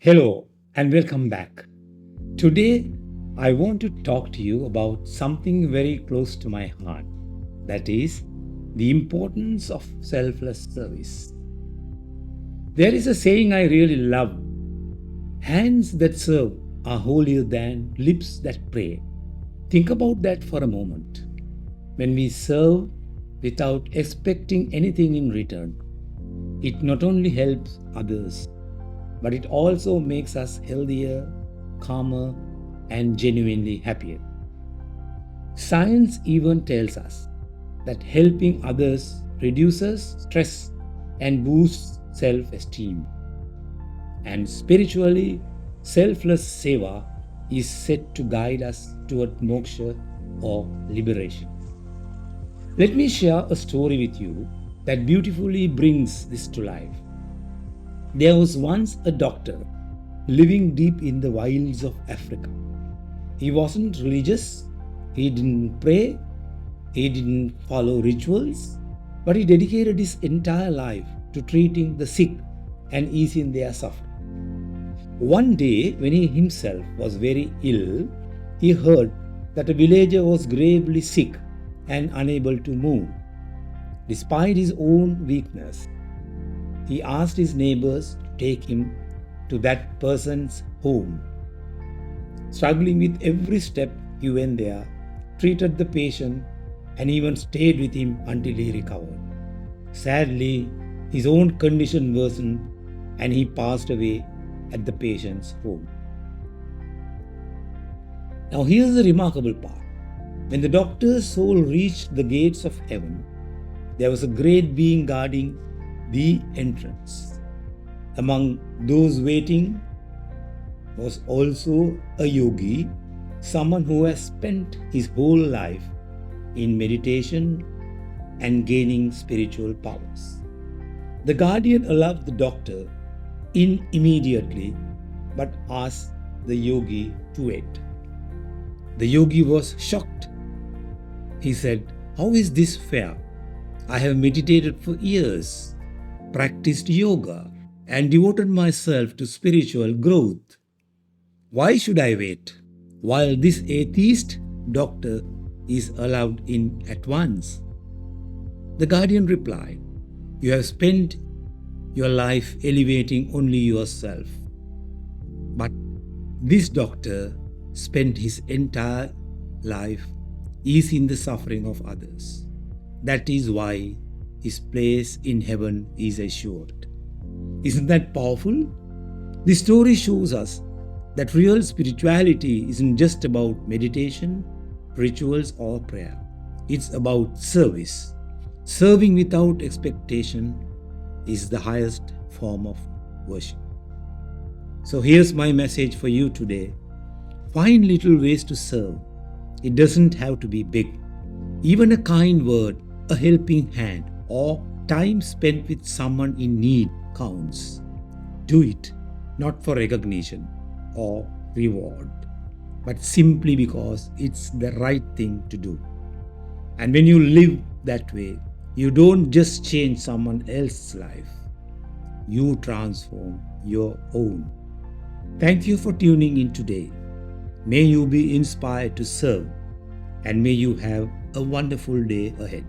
Hello and welcome back. Today, I want to talk to you about something very close to my heart, that is, the importance of selfless service. There is a saying I really love: hands that serve are holier than lips that pray. Think about that for a moment. When we serve without expecting anything in return, it not only helps others, but it also makes us healthier, calmer, and genuinely happier. Science even tells us that helping others reduces stress and boosts self esteem. And spiritually, selfless seva is said to guide us toward moksha or liberation. Let me share a story with you that beautifully brings this to life. There was once a doctor living deep in the wilds of Africa. He wasn't religious, he didn't pray, he didn't follow rituals, but he dedicated his entire life to treating the sick and easing their suffering. One day, when he himself was very ill, he heard that a villager was gravely sick and unable to move. Despite his own weakness, he asked his neighbors to take him to that person's home. Struggling with every step, he went there, treated the patient, and even stayed with him until he recovered. Sadly, his own condition worsened and he passed away at the patient's home. Now, here's the remarkable part. When the doctor's soul reached the gates of heaven, there was a great being guarding the entrance. Among those waiting was also a yogi, someone who has spent his whole life in meditation and gaining spiritual powers. The guardian allowed the doctor in immediately but asked the yogi to wait. The yogi was shocked. He said, "How is this fair? I have meditated for years, practiced yoga, and devoted myself to spiritual growth. Why should I wait while this atheist doctor is allowed in at once?" The guardian replied, "You have spent your life elevating only yourself, but this doctor spent his entire life easing the suffering of others. That is why his place in heaven is assured." Isn't that powerful? This story shows us that real spirituality isn't just about meditation, rituals, or prayer. It's about service. Serving without expectation is the highest form of worship. So here's my message for you today. Find little ways to serve. It doesn't have to be big. Even a kind word, a helping hand, or time spent with someone in need counts. Do it not for recognition or reward, but simply because it's the right thing to do. And when you live that way, you don't just change someone else's life, you transform your own. Thank you for tuning in today. May you be inspired to serve, and may you have a wonderful day ahead.